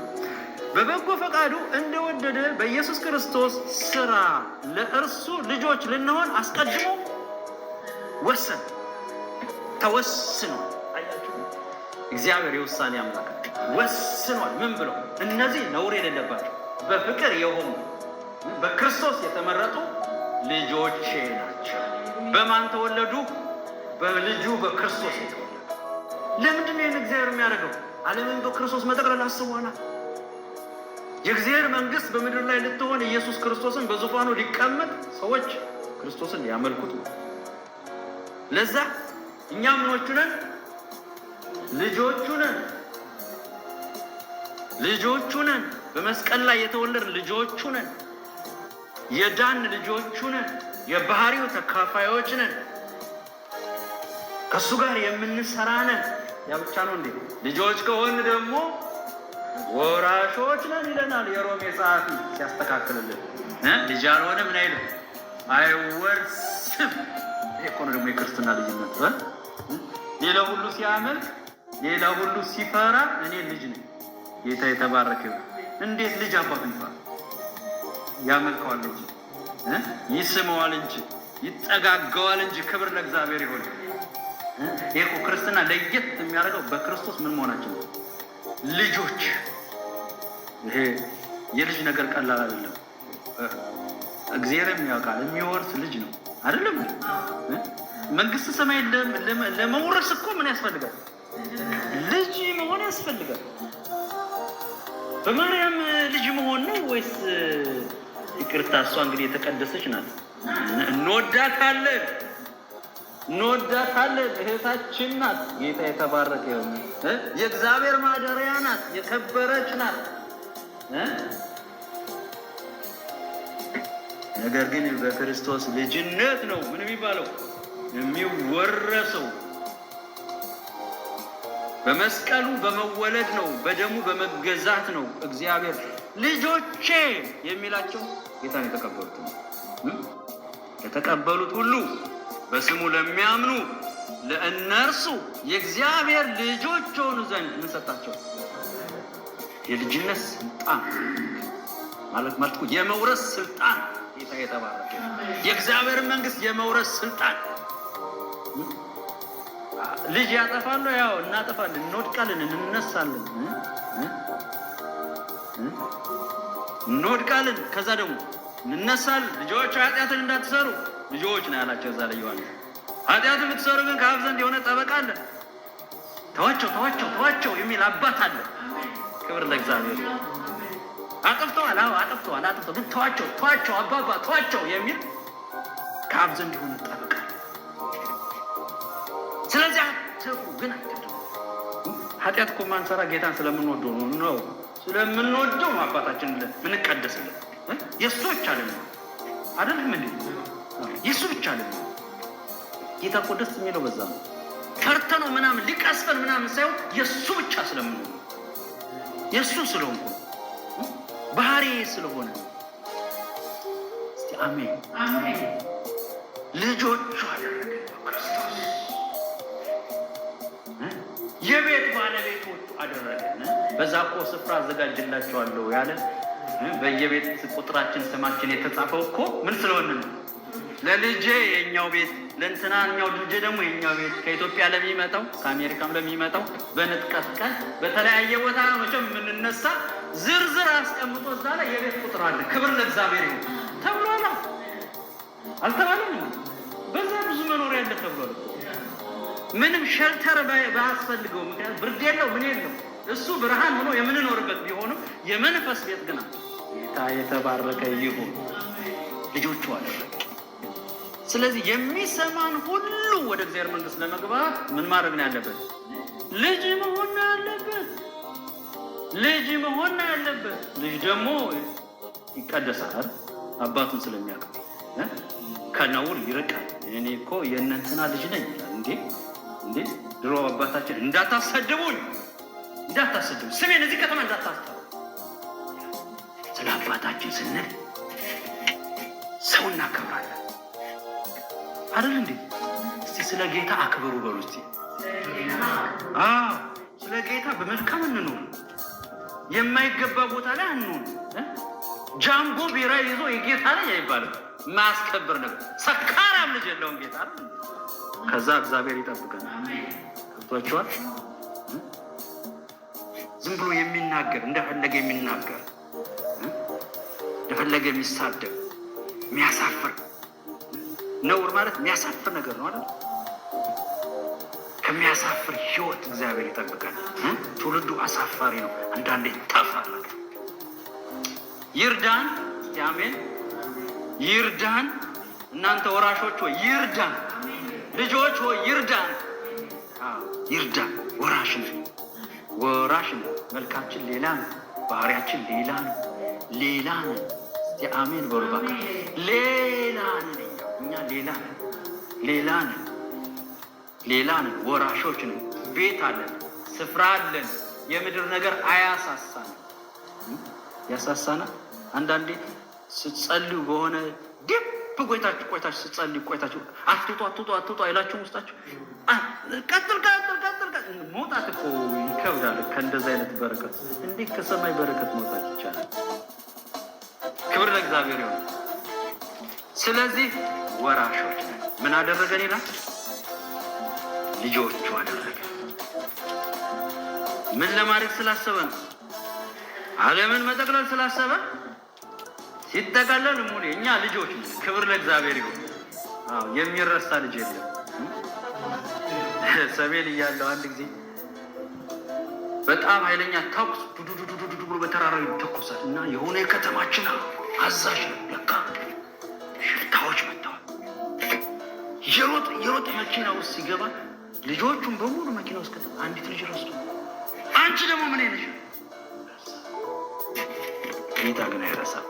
S2: በበጎ ፈቃዱ እንደወደደ በኢየሱስ ክርስቶስ ስራ ለእርሱ ልጆች ልንሆን አስቀድሞ ወሰን ተወስኖ። አያችሁ፣ እግዚአብሔር የውሳኔ አምላክ ወስኗል። ምን ብለው? እነዚህ ነውር የሌለባቸው በፍቅር የሆኑ በክርስቶስ የተመረጡ ልጆቼ ናቸው። በማን ተወለዱ? በልጁ በክርስቶስ የተወለዱ። ለምንድን ነው ይህን እግዚአብሔር የሚያደርገው? ዓለምን በክርስቶስ መጠቅለል አስቧላ። የእግዚአብሔር መንግስት በምድር ላይ ልትሆን ኢየሱስ ክርስቶስን በዙፋኑ ሊቀመጥ ሰዎች ክርስቶስን ሊያመልኩት ነው። ለዛ እኛ ምኖቹ ነን? ልጆቹ ነን። ልጆቹ ነን። በመስቀል ላይ የተወለድ ልጆቹ ነን። የዳን ልጆቹ ነን። የባህሪው ተካፋዮች ነን። ከእሱ ጋር የምንሰራ ነን። ያ ብቻ ነው እንዴ? ልጆች ከሆን ደግሞ ወራሾች ነን ይለናል የሮሜ ጸሐፊ ሲያስተካክልልን። ልጅ ያልሆነ ምን አይልም? አይወርስም። ይሄ እኮ ነው ደግሞ የክርስትና ልጅነት። ሌላ ሁሉ ሲያመልክ፣ ሌላ ሁሉ ሲፈራ፣ እኔ ልጅ ነኝ። ጌታ የተባረከ ይሁን። እንዴት ልጅ አባቱ ይባል? ያመልከዋል እንጂ ይስመዋል እንጂ ይጠጋገዋል እንጂ። ክብር ለእግዚአብሔር ይሁን። ይሄ እኮ ክርስትና ለየት የሚያደርገው በክርስቶስ ምን መሆናችን ነው? ልጆች። ይሄ የልጅ ነገር ቀላል አይደለም። እግዚአብሔርም ያውቃል። የሚወርስ ልጅ ነው አይደለም? መንግስት ሰማይ ለመውረስ እኮ ምን ያስፈልጋል? ልጅ መሆን ያስፈልጋል። በማርያም ልጅ መሆን ነው ወይስ? ይቅርታ፣ እሷ እንግዲህ የተቀደሰች ናት። እንወዳታለን፣ እህታችን ናት። ጌታ የተባረከ ይሁን። የእግዚአብሔር ማደሪያ ናት፣ የከበረች ናት። ነገር ግን በክርስቶስ ልጅነት ነው ምን የሚባለው? የሚወረሰው። በመስቀሉ በመወለድ ነው፣ በደሙ በመገዛት ነው። እግዚአብሔር ልጆቼ የሚላቸው ጌታን የተቀበሉት ነው። የተቀበሉት ሁሉ በስሙ ለሚያምኑ ለእነርሱ የእግዚአብሔር ልጆች ሆኑ ዘንድ ምን ሰጣቸው? የልጅነት ስልጣን ማለት የመውረስ ስልጣን። ጌታ የተባረከ። የእግዚአብሔር መንግስት የመውረስ ስልጣን። ልጅ ያጠፋሉ፣ ያው እናጠፋለን፣ እንወድቃለን፣ እንነሳለን፣ እንወድቃለን፣ ከዛ ደግሞ እንነሳለን። ልጆች ኃጢአትን እንዳትሰሩ ልጆች ነው ያላቸው እዛ ላይ ዮሐንስ። ኃጢአትን የምትሰሩ ግን ከአብ ዘንድ የሆነ ጠበቃ አለ፣ ተዋቸው የሚል አባት አለ። ክብር ለእግዚአብሔር። አጥፍተዋል፣ ግን ተዋቸው አባባ ተዋቸው የሚል ከአብ ዘንድ የሆነ ጠበቃ አለ። ስለዚህ አትፍሩ፣ ግን አትፍሩ። ኃጢአት እኮ ማንሰራ ጌታን ስለምንወደው ነው። ስለምንወደው ነው አባታችን ምንቀደስልን። የእሱ ብቻ አይደለም እንዴ? የእሱ ብቻ አይደለም። ጌታ እኮ ደስ የሚለው በዛ ነው። ፈርተነው ምናምን ሊቀስፈን ምናምን ሳይሆን የእሱ ብቻ ስለምንሆን፣ የእሱ ስለሆንኩ፣ ባህሪ ስለሆነ። እስቲ አሜን። ልጆቹ አደረገ በክርስቶስ። የቤት ባለቤቶቹ አደረገን። በዛ እኮ ስፍራ አዘጋጅላቸዋለሁ ያለ በየቤት ቁጥራችን ስማችን የተጻፈው እኮ ምን ስለሆነ ነው? ለልጄ የኛው ቤት፣ ለእንትናኛው ልጄ ደግሞ የኛው ቤት። ከኢትዮጵያ ለሚመጣው ከአሜሪካም ለሚመጣው በንጥቀት ቀን በተለያየ ቦታ ነው መቼም የምንነሳ። ዝርዝር አስቀምጦ እዛ ላይ የቤት ቁጥር አለ። ክብር ለእግዚአብሔር ይሁን ተብሏል አልተባለም? በዛ ብዙ መኖር ያለ ተብሏል። ምንም ሸልተር ባያስፈልገው፣ ምክንያት ብርድ የለው ምን የለው፣ እሱ ብርሃን ሆኖ የምንኖርበት ቢሆንም የመንፈስ ቤት ግን ጌታ የተባረከ ይሁን ልጆቹ አደረገ። ስለዚህ የሚሰማን ሁሉ ወደ እግዚአብሔር መንግስት ለመግባት ምን ማድረግ ነው ያለበት? ልጅ መሆን ነው ያለበት። ልጅ መሆን ነው ያለበት። ልጅ ደግሞ ይቀደሳል አባቱን ስለሚያውቅ ከነውር ይርቃል። እኔ እኮ የእነንትና ልጅ ነኝ ይላል። እንዴ ድሮ አባታችን እንዳታሰድቡኝ ስሜን እዚህ ከተማ እንዳታስጠሩ፣ ስለ አባታችን ስንል ሰው እናከብራለን አይደል እንዴ? እስቲ ስለ ጌታ አክብሩ በሉ እስቲ። ስለ ጌታ በመልካም እንኑር። የማይገባ ቦታ ላይ አንኑር። ጃምቦ ቢራ ይዞ የጌታ ላይ አይባልም። ማስከበር ነገር ሰካራም ልጅ የለውም ጌታ። ከዛ እግዚአብሔር ይጠብቀን። ገብቷችኋል? ዝም ብሎ የሚናገር እንደፈለገ የሚናገር እንደፈለገ የሚሳደብ የሚያሳፍር ነውር ማለት የሚያሳፍር ነገር ነው አይደል? ከሚያሳፍር ህይወት እግዚአብሔር ይጠብቀን። ትውልዱ አሳፋሪ ነው። አንዳንዴ ጠፋር ነገር ይርዳን። አሜን። ይርዳን። እናንተ ወራሾች ሆይ ይርዳን። ልጆች ሆይ ይርዳን። ይርዳን። ወራሽ ነው። መልካችን ሌላ ነው። ባህሪያችን ሌላ ነው። እስቲ አሜን በሉ እባክህ። እኛ ሌላ ነን። ወራሾች ነን። ቤት አለን፣ ስፍራ አለን። የምድር ነገር አያሳሳንም። ያሳሳናል። አንዳንዴ ስትጸልዩ በሆነ ድብ ቆይታችሁ ስትጸልዩ አትውጡ አይላችሁም? ውስጣችሁ ቀጥል መውጣት እኮ ይከብዳል። ከእንደዚህ አይነት በረከት እንዴት ከሰማይ በረከት መውጣት ይቻላል? ክብር ለእግዚአብሔር ይሁን። ስለዚህ ወራሾች ነን። ምን አደረገን ይላል? ልጆቹ አደረገ። ምን ለማድረግ ስላሰበ ነው? ዓለምን መጠቅለል ስላሰበ ሲጠቃለል ሙሉ እኛ ልጆች ነን። ክብር ለእግዚአብሔር ይሁን። የሚረሳ ልጅ የለም። ሰሜን እያለሁ አንድ ጊዜ በጣም ኃይለኛ ተኩስ ዱዱዱዱ ብሎ በተራራው ይተኮሳል እና የሆነ የከተማችን አዛዥ ነው ለካ ሽፍታዎች መጥተዋል። የሮጥ መኪና ውስጥ ሲገባ ልጆቹን በሙሉ መኪና ውስጥ ከተማ አንዲት ልጅ ረስቶ፣ አንቺ ደግሞ ምን ነሽ? ጌታ ግን አይረሳም።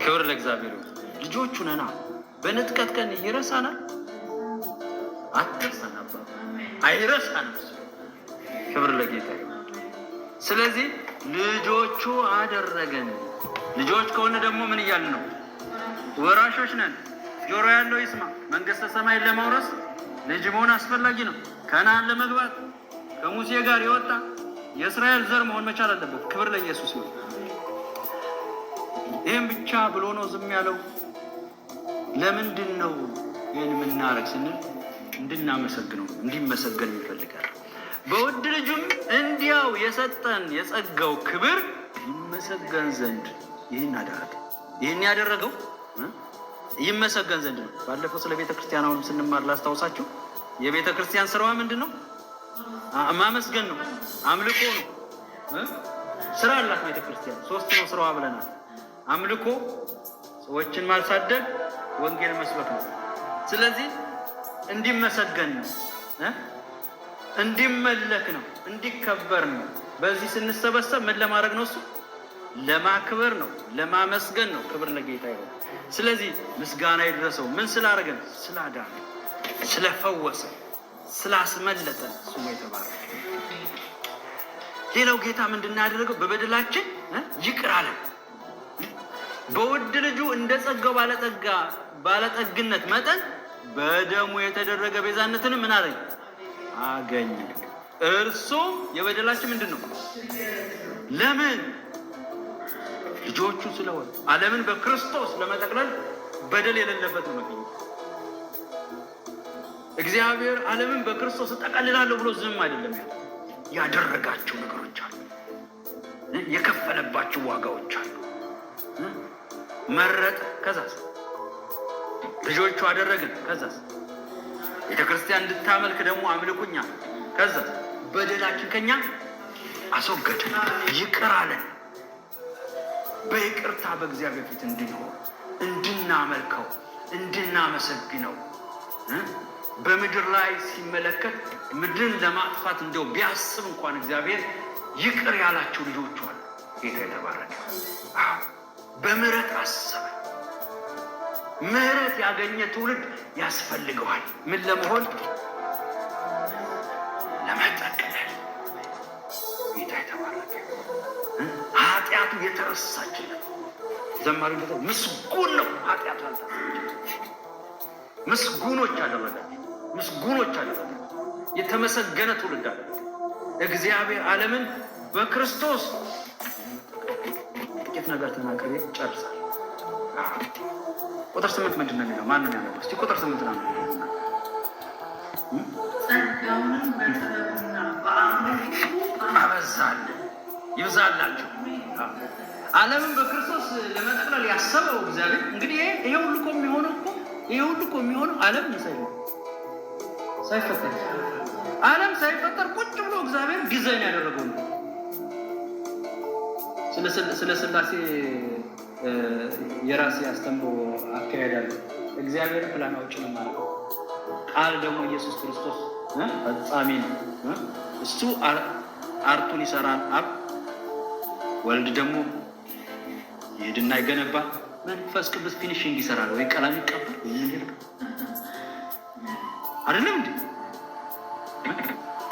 S2: ክብር ለእግዚአብሔር ይሁን። ልጆቹ ነና በንጥቀት ቀን ይረሳናል። አትርሳን አባ አይረሳንም። ክብር ለጌታ ይሁን። ስለዚህ ልጆቹ አደረገን። ልጆች ከሆነ ደግሞ ምን እያልን ነው? ወራሾች ነን። ጆሮ ያለው ይስማ። መንግስተ ሰማይን ለመውረስ ልጅ መሆን አስፈላጊ ነው። ከነዓን ለመግባት ከሙሴ ጋር የወጣ የእስራኤል ዘር መሆን መቻል አለበት። ክብር ለኢየሱስ ይሁን። ይህም ብቻ ብሎ ነው ዝም ያለው? ለምንድን ነው ይህን የምናረግ ስንል እንድናመሰግነው፣ እንዲመሰገን ይፈልጋል። በውድ ልጁም እንዲያው የሰጠን የጸጋው ክብር ይመሰገን ዘንድ ይህን አደረገ። ይህን ያደረገው ይመሰገን ዘንድ ነው። ባለፈው ስለ ቤተ ክርስቲያን አሁንም ስንማር ላስታውሳችሁ። የቤተ ክርስቲያን ስራዋ ምንድን ነው? ማመስገን ነው፣ አምልኮ ነው። ስራ አላት ቤተ ክርስቲያን። 3 ነው ስራዋ ብለናል። አምልኮ፣ ሰዎችን ማሳደግ፣ ወንጌል መስበክ ነው። ስለዚህ እንዲመሰገን ነው፣ እንዲመለክ ነው፣ እንዲከበር ነው። በዚህ ስንሰበሰብ ምን ለማድረግ ነው? እሱ ለማክበር ነው፣ ለማመስገን ነው። ክብር ለጌታ ይሁን። ስለዚህ ምስጋና ይድረሰው። ምን ስላደረገን? ስላዳነ፣ ስለፈወሰ፣ ስላስመለጠን ስሙ የተባረከ። ሌላው ጌታ ምንድን ነው ያደረገው? በበደላችን ይቅር አለን። በውድ ልጁ እንደ ጸጋው ባለጠግነት መጠን በደሙ የተደረገ ቤዛነትን ምን አረኝ? አገኘ። እርሱም የበደላችን ምንድን ነው? ለምን? ልጆቹ ስለሆነ። ዓለምን በክርስቶስ ለመጠቅለል በደል የሌለበት ነው መገኘት። እግዚአብሔር ዓለምን በክርስቶስ እጠቀልላለሁ ብሎ ዝም አይደለም ያለው። ያደረጋቸው ነገሮች አሉ። የከፈለባቸው ዋጋዎች አሉ። መረጠ፣ ከዛስ ልጆቹ አደረግን፣ ከዛስ ቤተክርስቲያን እንድታመልክ ደግሞ አምልኩኛ፣ ከዛስ በደላችን ከኛ አስወገደ፣ ይቅር አለን። በይቅርታ በእግዚአብሔር ፊት እንድንሆን፣ እንድናመልከው፣ እንድናመሰግነው በምድር ላይ ሲመለከት ምድርን ለማጥፋት እንደው ቢያስብ እንኳን እግዚአብሔር ይቅር ያላቸው ልጆቹ አሉ። ጌታ የተባረከ። በምህረት አሰበ። ምህረት ያገኘ ትውልድ ያስፈልገዋል። ምን ለመሆን? ለመጠቅለል። ጌታ የተባረከ። ኃጢአቱ የተረሳችለት ዘማሪ ምስጉን ነው። ኃጢአቱ አልታሰበችም። ምስጉኖች አደረጋቸው። ምስጉኖች አደረጋቸው። የተመሰገነ ትውልድ አደረገ። እግዚአብሔር ዓለምን በክርስቶስ ጥቂት ነገር ተናግሬ ጨርሳል። ቁጥር 8 ምንድን ነው የሚለው? ማንም ያለው እስቲ ቁጥር 8 ነው የሚለው።
S3: ጸጋውን በጥበብና በአምልኮ
S2: አበዛልን፣ ይብዛላቸው። ዓለምን በክርስቶስ ለመጠቅለል ያሰበው እግዚአብሔር እንግዲህ ይሄ ሁሉ እኮ የሚሆነው ዓለም ሳይፈጠር ዓለም ሳይፈጠር ቁጭ ብሎ እግዚአብሔር ዲዛይን ያደረገው ነው። ስለ ሥላሴ የራሴ አስተምሮ አካሄዳለሁ። እግዚአብሔር ፕላን አውጪ ነው ማለት ነው። ቃል ደግሞ ኢየሱስ ክርስቶስ ፈጻሚ ነው። እሱ አርቱን ይሰራል። አብ ወልድ ደግሞ ይሄድና ይገነባል። መንፈስ ቅዱስ ፊኒሽንግ ይሰራል። ወይ ቀለም ይቀባል ወይ ምን ይልቅ አይደለም እንዴ?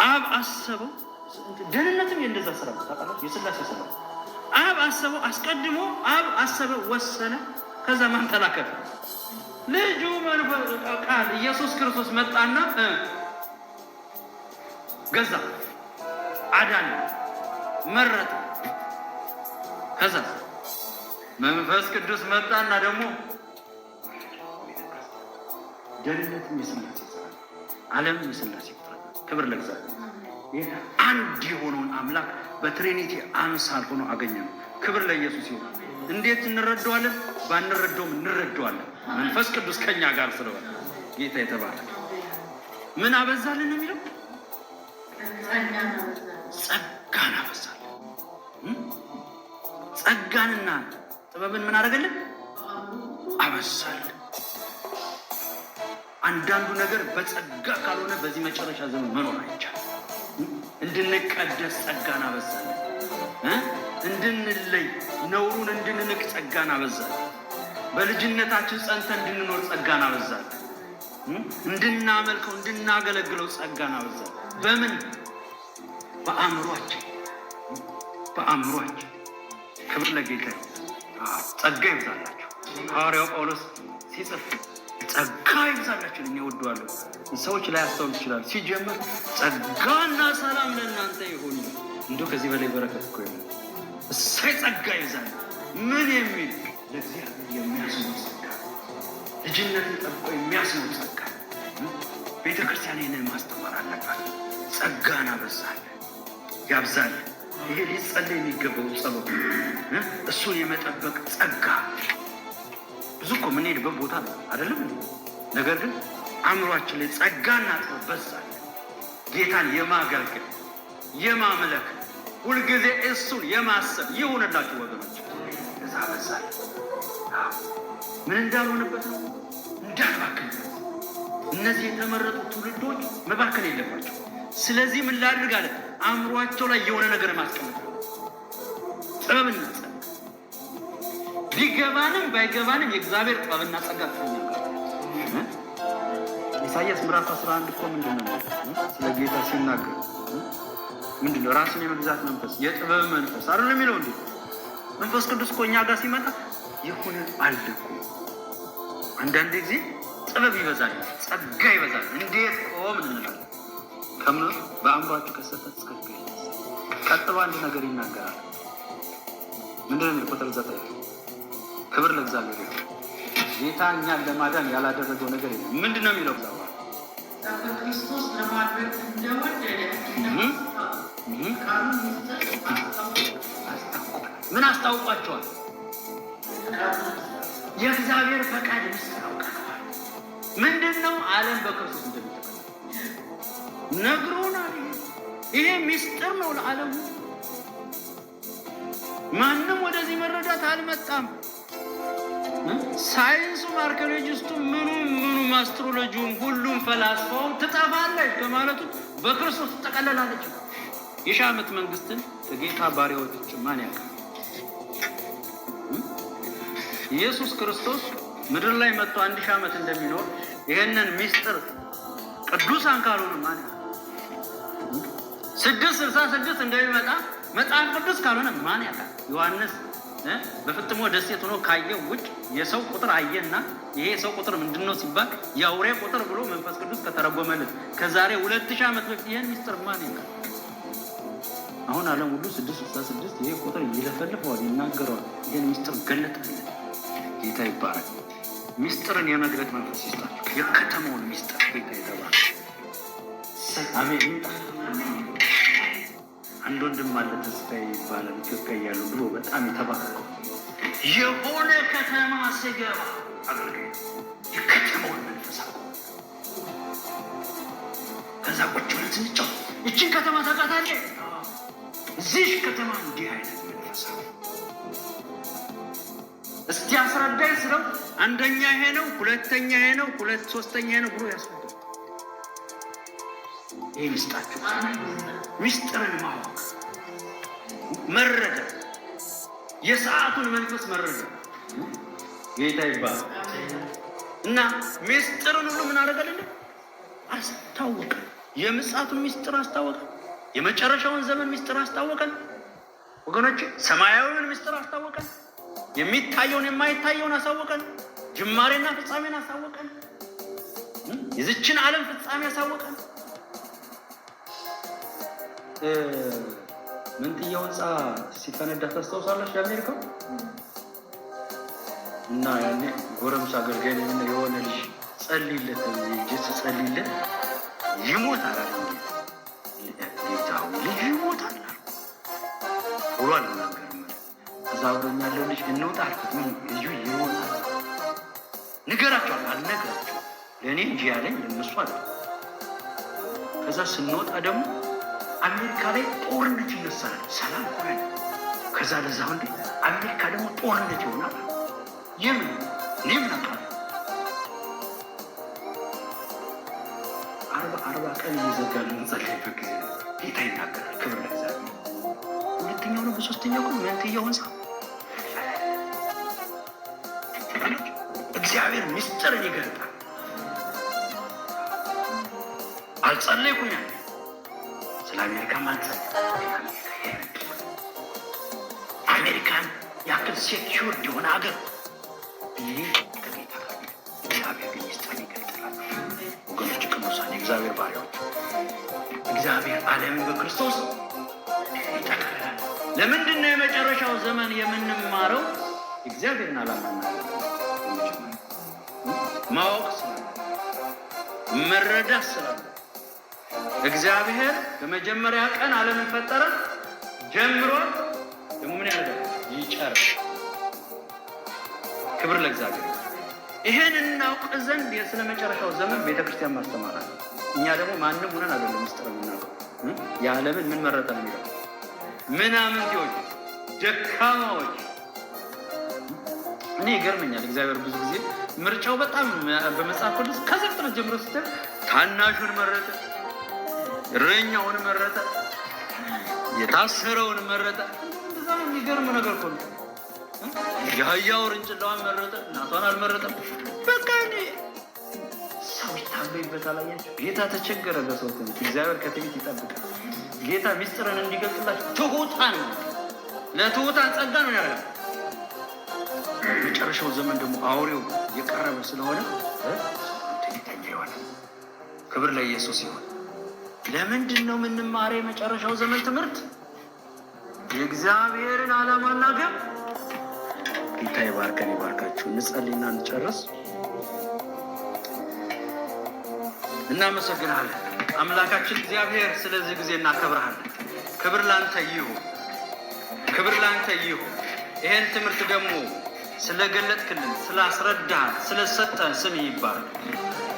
S2: አብ አሰበው። ደህንነትም የእንደዛ ስራ ታውቃላችሁ። የሥላሴ ስራ አብ አሰበው። አስቀድሞ አብ አሰበ፣ ወሰነ። ከዛ ማን ተላከተ? ልጁ መንፈስ ቃል ኢየሱስ ክርስቶስ መጣና ገዛ፣ አዳነ፣ መረጠ። ከዛ መንፈስ ቅዱስ መጣና ደግሞ ደህንነትም የሥላሴ ስራ፣ ዓለም የሥላሴ ስራ። ክብር ለእግዚአብሔር። አንድ የሆነውን አምላክ በትሪኒቲ አምሳል ሆኖ አገኘ ነው። ክብር ለኢየሱስ ይሁን። እንዴት እንረዳዋለን? ባንረዳውም እንረዳዋለን። መንፈስ ቅዱስ ከኛ ጋር ስለሆነ ጌታ የተባረከ። ምን አበዛልን የሚለው? ጸጋን አበዛልን። ጸጋንና ጥበብን ምን አደረገልን? አበዛልን። አንዳንዱ ነገር በጸጋ ካልሆነ በዚህ መጨረሻ ዘመን መኖር አይቻልም። እንድንቀደስ ጸጋን አበዛልን። እንድንለይ ነውሩን እንድንንቅ ጸጋን አበዛልን። በልጅነታችን ጸንተን እንድንኖር ጸጋን አበዛልን። እንድናመልከው እንድናገለግለው ጸጋን አበዛልን። በምን? በአእምሯችን። ክብር ለጌታ። ጸጋ ይብዛላችሁ። ሐዋርያው ጳውሎስ ሲጽፍ ጸጋ ይብዛላችሁ እኔ እወደዋለሁ። ሰዎች ላይ ያስተውሉ ይችላል። ሲጀምር ጸጋና ሰላም ለእናንተ ይሁን። እንደው ከዚህ በላይ በረከት እኮ የለም። እሰይ ጸጋ ይብዛል። ምን የሚል ለእግዚአብሔር የሚያስነው ጸጋ፣ ልጅነትን ጠብቆ የሚያስነው ጸጋ። ቤተ ክርስቲያን ይህንን ማስተማር አለባት። ጸጋን አበዛለን፣ ያብዛለን። ይሄ ሊጸለይ የሚገባው ጸሎት፣ እሱን የመጠበቅ ጸጋ። ብዙ እኮ የምንሄድበት ቦታ ነው አይደለም። ነገር ግን አእምሯችን ላይ ጸጋና ጥበብ በዛል። ጌታን የማገልገል የማምለክ ሁልጊዜ እሱን የማሰብ ይሁንላችሁ ወገኖች። እዛ በዛል። ምን እንዳልሆነበት ነው እንዳልባክንበት። እነዚህ የተመረጡ ትውልዶች መባከን የለባቸው። ስለዚህ ምን ላድርግ አለ? አእምሯቸው ላይ የሆነ ነገር ማስቀመጥ ነው። ጥበብና ጸጋ ቢገባንም ባይገባንም የእግዚአብሔር ጥበብና ጸጋ ነው። ኢሳይያስ ምዕራፍ 11 እኮ ምንድነው ስለ ጌታ ሲናገር ምንድነው? ራስን የመግዛት መንፈስ፣ የጥበብ መንፈስ አይደል የሚለው እንዴ? መንፈስ ቅዱስ እኮ እኛ ጋር ሲመጣ ይሁን አልኩ። አንዳንድ ጊዜ ጥበብ ይበዛል፣ ጸጋ ይበዛል። እንዴት ቆም እንላለን? ከምን በአእምሯችሁ ከሰፈ ጸጋ ይበዛል። ቀጥሎ አንድ ነገር ይናገራል። ምንድነው የሚለው? ቁጥር 9 ክብር ለእግዚአብሔር። ጌታ እኛን ለማዳን ያላደረገው ነገር የለም። ምንድነው የሚለው?
S3: ክርስቶስ ለማድረግ እንደወደደ
S2: ምን አስታውቋቸዋል? የእግዚአብሔር ፈቃድ ምስጢር አውቀዋል። ምንድነው? ዓለም በክርስቶስ እንደሚጠቀም ነግሮናል። ይሄ ምስጢር ነው ለዓለሙ። ማንም ወደዚህ መረዳት አልመጣም። ሳይንሱም አርኪኦሎጂስቱም ምኑም አስትሮሎጂውም ሁሉም ፈላስፋውም ትጠፋለች ከማለቱ በክርስቶስ ትጠቀለላለች። የሺህ ዓመት መንግስትን ከጌታ ባሪያዎች ማን ያውቃል? ኢየሱስ ክርስቶስ ምድር ላይ መጥቶ 1000 ዓመት እንደሚኖር ይሄንን ምስጢር ቅዱሳን ካልሆኑ ማን ያውቃል? 666 እንደሚመጣ መጽሐፍ ቅዱስ ካልሆነ ማን ያውቃል? ዮሐንስ በፍጥሞ ደሴት ሆኖ ካየው ውጭ የሰው ቁጥር አየና ይሄ የሰው ቁጥር ምንድነው ሲባል የአውሬ ቁጥር ብሎ መንፈስ ቅዱስ ከተረጎመለት ከዛሬ 2000 ዓመት በፊት ይሄን ምስጢር ማን ያውቃል? አሁን ዓለም ሁሉ 666 ይሄ ቁጥር ይለፈልፈዋል፣ ይናገረዋል። ይሄን ምስጢር ገለጠለት። ጌታ ይባረክ። ምስጢርን የመግለጥ መንፈስ ይስጣችሁ። የከተማውን ምስጢር ጌታ ይባረክ። አሜን። አንድ ወንድም አለ ተስፋዬ ይባላል። ኢትዮጵያ እያሉ ድሮ በጣም የተባረከው የሆነ ከተማ ሲገባ አገልጋይ የከተማውን መንፈስ አቆ ከዛ ቁጭ ብለን ስንጫወት እችን ከተማ ታውቃታለህ? እዚህ ከተማ እንዲህ አይነት መንፈስ አቆ እስቲ አስረዳኝ ስለው አንደኛ ይሄ ነው፣ ሁለተኛ ይሄ ነው፣ ሶስተኛ ይሄ ነው ብሎ ያስረዳል። ይሄ ምስጣችሁ ምስጢርን ማወቅ መረዳት፣ የሰዓቱን መንፈስ መረዳት ጌታ ይባላል። እና ምስጢርን ሁሉ ምን አደረገልን? አስታወቀን። የምጽአቱን ምስጢር አስታወቀን። የመጨረሻውን ዘመን ምስጢር አስታወቀን። ወገኖች ሰማያዊውን ምስጢር አስታወቀን። የሚታየውን የማይታየውን አሳወቀን። ጅማሬና ፍጻሜን አሳወቀን። የዚችን ዓለም ፍጻሜ አሳወቀን። ምንትየው ህንፃ ሲፈነዳ ታስታውሳለች? የአሜሪካው እና ያኔ ጎረምሳ አገልጋይ የሆነ ልጅ ጸልይለት ጀስ ጸልይለት ይሞታል አለ። ጌታው ልጅ ይሞታል ብሎ አልናገርም። እዛ አብሮኝ ያለው ልጅ እንውጣ አልኩት። ልጁ ይሞታል ንገራቸው አልነግራቸው ለእኔ እንጂ ያለኝ ለእነሱ አለ። ከዛ ስንወጣ ደግሞ አሜሪካ ላይ ጦርነት ይነሳል። ሰላም ሆነ። ከዛ ለዛ እንዴ አሜሪካ ደግሞ ጦርነት ይሆናል። የምን እኔም ነበር 40 ቀን እየዘጋልን እንጸልይበት ጊዜ ጌታ ይናገራል። ክብር ለእግዚአብሔር። ሁለተኛው ነው በሶስተኛው ቀን መንትያው ህንፃ እግዚአብሔር ምስጢርን ይገልጣል። አልጸለይኩኝ ስለ አሜሪካ ማንሳት አሜሪካን ያክል ሴኪዩር የሆነ ሀገር ይህ ከጌታ ጋር እግዚአብሔር ግን ምስጢርን ይገልጥላል። ወገኖች ቅዱሳን የእግዚአብሔር ባሪያዎች እግዚአብሔር ዓለምን በክርስቶስ ይጠቅልላል። ለምንድን ነው የመጨረሻው ዘመን የምንማረው? እግዚአብሔርን ዓላማና ማወቅ ስላለ መረዳት ስላለ እግዚአብሔር በመጀመሪያ ቀን ዓለምን ፈጠረ ጀምሮ ደግሞ ምን ያደርጋል? ይጨርስ። ክብር ለእግዚአብሔር። ይሄን እናውቅ ዘንድ ስለ መጨረሻው ዘመን ቤተክርስቲያን ማስተማራል። እኛ ደግሞ ማንም ሆነን አይደለም ምስጢር የምናውቀው። የዓለምን ምን መረጠ ነው የሚለው ምናምንቴዎች፣ ደካማዎች። እኔ ይገርመኛል እግዚአብሔር ብዙ ጊዜ ምርጫው በጣም በመጽሐፍ ቅዱስ ከዘፍጥረት ጀምሮ ስትል ታናሹን መረጠ፣ እረኛውን መረጠ፣ የታሰረውን መረጠ። እንደዛ የሚገርም ነገር እኮ ነው። የአህያ ውርንጭላዋን መረጠ፣ እናቷን አልመረጠም። በቃ እኔ ሰው ይታበይበታል። አያችሁ፣ ጌታ ተቸገረ በሰው ትምህርት። እግዚአብሔር ከትዕቢት ይጠብቃል። ጌታ ምስጢርን እንዲገልጽላችሁ ትሑታን ነው፣ ለትሑታን ጸጋ ነው ያደርጋል። መጨረሻው ዘመን ደግሞ አውሬው የቀረበ ስለሆነ ትዕቢተኛ ይሆናል። ክብር ለኢየሱስ ይሁን። ለምንድን ነው የምንማረው የመጨረሻው ዘመን ትምህርት? የእግዚአብሔርን ዓላማና ግብ። ጌታ ይባርከን ይባርካችሁ። እንጸልይና እንጨርስ። እናመሰግናለን አምላካችን እግዚአብሔር፣ ስለዚህ ጊዜ እናከብርሃለን። ክብር ላንተ ይሁን፣ ክብር ላንተ ይሁን። ይህን ትምህርት ደግሞ ስለገለጥክልን፣ ስላስረዳህ፣ ስለሰጠን ስም ይባረክ።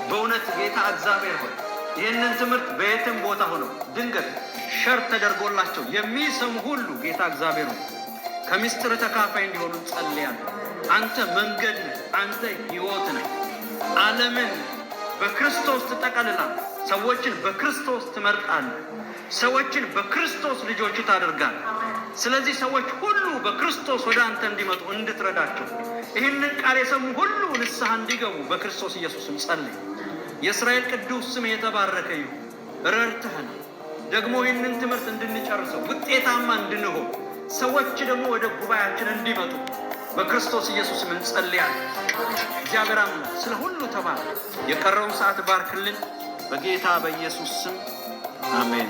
S2: በእውነት ጌታ እግዚአብሔር ሆይ ይህንን ትምህርት በየትም ቦታ ሆነው ድንገት ሸር ተደርጎላቸው የሚሰሙ ሁሉ ጌታ እግዚአብሔር ሆይ ከምስጢር ተካፋይ እንዲሆኑ ጸልያለሁ። አንተ መንገድ ነህ፣ አንተ ሕይወት ነህ። ዓለምን በክርስቶስ ትጠቀልላለህ። ሰዎችን በክርስቶስ ትመርጣለህ። ሰዎችን በክርስቶስ ልጆቹ ታደርጋለህ። ስለዚህ ሰዎች ሁሉ በክርስቶስ ወደ አንተ እንዲመጡ እንድትረዳቸው ይህንን ቃል የሰሙ ሁሉ ንስሐ እንዲገቡ በክርስቶስ ኢየሱስም ጸልይ። የእስራኤል ቅዱስ ስም የተባረከ ይሁን። ረድተህን ደግሞ ይህንን ትምህርት እንድንጨርሰው ውጤታማ እንድንሆን ሰዎች ደግሞ ወደ ጉባኤያችን እንዲመጡ በክርስቶስ ኢየሱስም እንጸልያለን። እግዚአብሔር አምላክ ስለ ሁሉ ተባረክ። የቀረውን ሰዓት ባርክልን። በጌታ በኢየሱስ ስም አሜን።